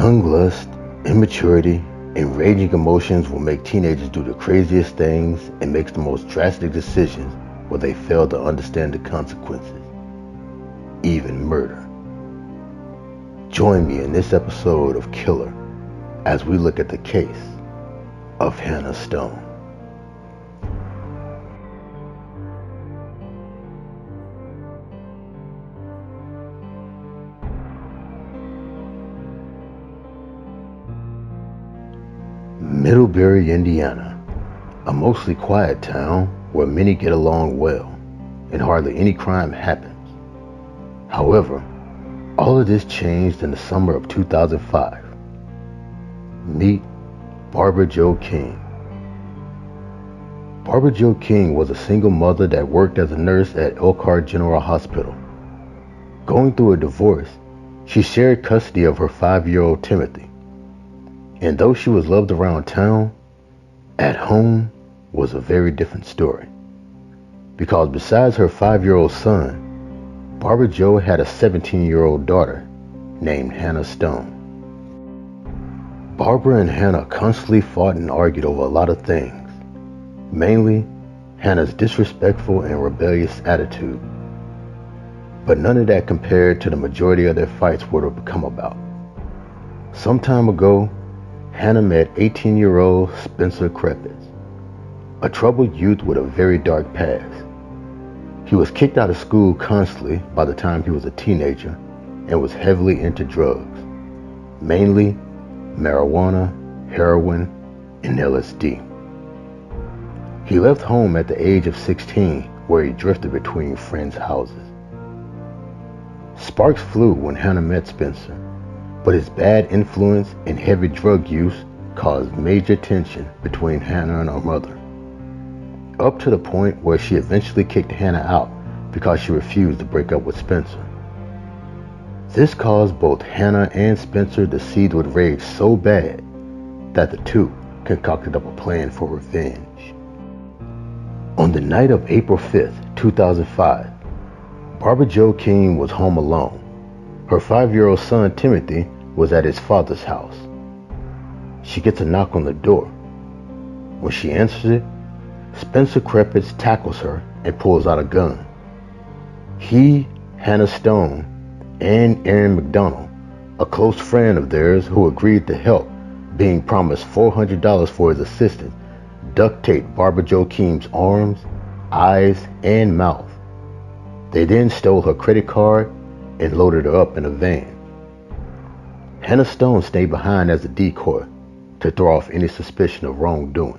Young lust, immaturity, and raging emotions will make teenagers do the craziest things and make the most drastic decisions where they fail to understand the consequences, even murder. Join me in this episode of Killer as we look at the case of Hannah Stone. Middlebury, Indiana, a mostly quiet town where many get along well and hardly any crime happens. However, all of this changed in the summer of 2005. Meet Barbara Jo Keim. Barbara Jo Keim was a single mother that worked as a nurse at Elkhart General Hospital. Going through a divorce, she shared custody of her 5-year-old Timothy. And though she was loved around town, at home was a very different story. Because besides her 5-year-old son, Barbara Jo had a 17-year-old daughter named Hannah Stone. Barbara and Hannah constantly fought and argued over a lot of things, mainly Hannah's disrespectful and rebellious attitude. But none of that compared to the majority of their fights would have come about. Some time ago, Hannah met 18-year-old Spencer Krepitz, a troubled youth with a very dark past. He was kicked out of school constantly by the time he was a teenager and was heavily into drugs, mainly marijuana, heroin, and LSD. He left home at the age of 16, where he drifted between friends' houses. Sparks flew when Hannah met Spencer, but his bad influence and heavy drug use caused major tension between Hannah and her mother, up to the point where she eventually kicked Hannah out because she refused to break up with Spencer. This caused both Hannah and Spencer to seethe with rage so bad that the two concocted up a plan for revenge. On the night of April 5th, 2005, Barbara Jo Keim was home alone. Her 5-year-old son, Timothy, was at his father's house. She gets a knock on the door. When she answers it, Spencer Krepitz tackles her and pulls out a gun. He, Hannah Stone, and Aaron McDonald, a close friend of theirs who agreed to help, being promised $400 for his assistance, duct taped Barbara Jo Keim's arms, eyes, and mouth. They then stole her credit card and loaded her up in a van. Hannah Stone stayed behind as a decoy to throw off any suspicion of wrongdoing.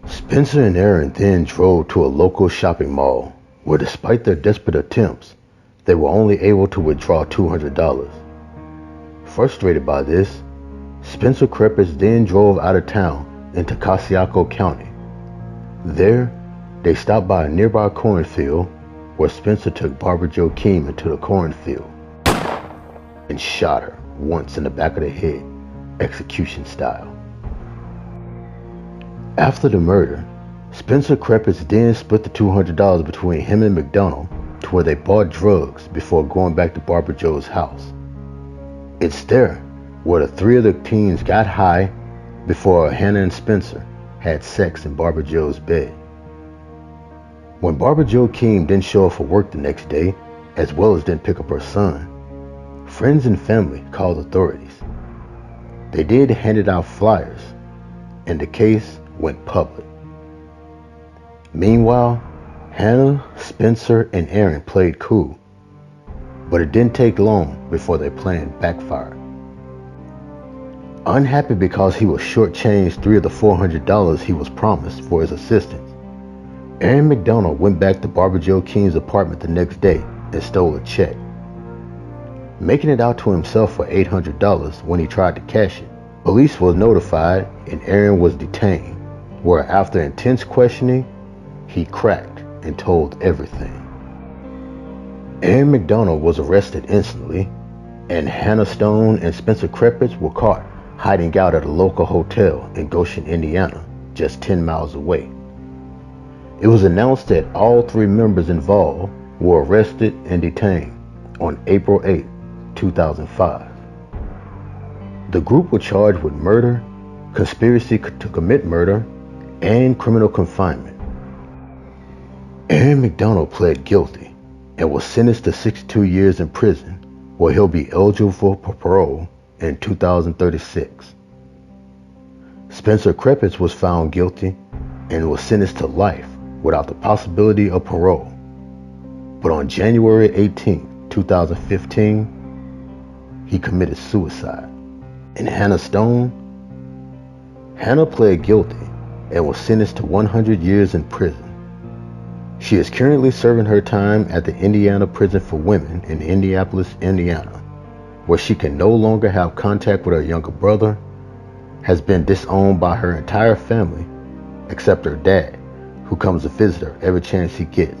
Spencer and Aaron then drove to a local shopping mall where, despite their desperate attempts, they were only able to withdraw $200. Frustrated by this, Spencer Krepitz then drove out of town into Cossiaco County. There, they stopped by a nearby cornfield where Spencer took Barbara Jo Keim into the cornfield and shot her once in the back of the head, execution style. After the murder, Spencer Krepitz then split the $200 between him and McDonald to where they bought drugs before going back to Barbara Jo's house. It's there where the three of the teens got high before Hannah and Spencer had sex in Barbara Jo's bed. When Barbara Jo Keim didn't show up for work the next day, as well as didn't pick up her son, friends and family called authorities. They did hand out flyers, and the case went public. Meanwhile, Hannah, Spencer, and Aaron played cool, but it didn't take long before their plan backfired. Unhappy because he was shortchanged $3 of the $400 he was promised for his assistance, Aaron McDonald went back to Barbara Jo Keim's apartment the next day and stole a check, making it out to himself for $800 when he tried to cash it. Police was notified and Aaron was detained, where after intense questioning, he cracked and told everything. Aaron McDonald was arrested instantly, and Hannah Stone and Spencer Krepitz were caught hiding out at a local hotel in Goshen, Indiana, just 10 miles away. It was announced that all three members involved were arrested and detained on April 8, 2005. The group were charged with murder, conspiracy to commit murder, and criminal confinement. Aaron McDonald pled guilty and was sentenced to 62 years in prison, where he'll be eligible for parole in 2036. Spencer Krepitz was found guilty and was sentenced to life without the possibility of parole. But on January 18, 2015, he committed suicide. And Hannah Stone? Hannah pled guilty and was sentenced to 100 years in prison. She is currently serving her time at the Indiana Prison for Women in Indianapolis, Indiana, where she can no longer have contact with her younger brother, has been disowned by her entire family, except her dad, who comes to visit her every chance he gets.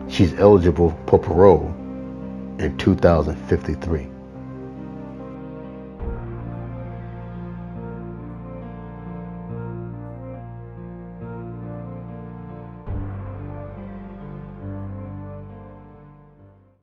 She's eligible for parole in 2053.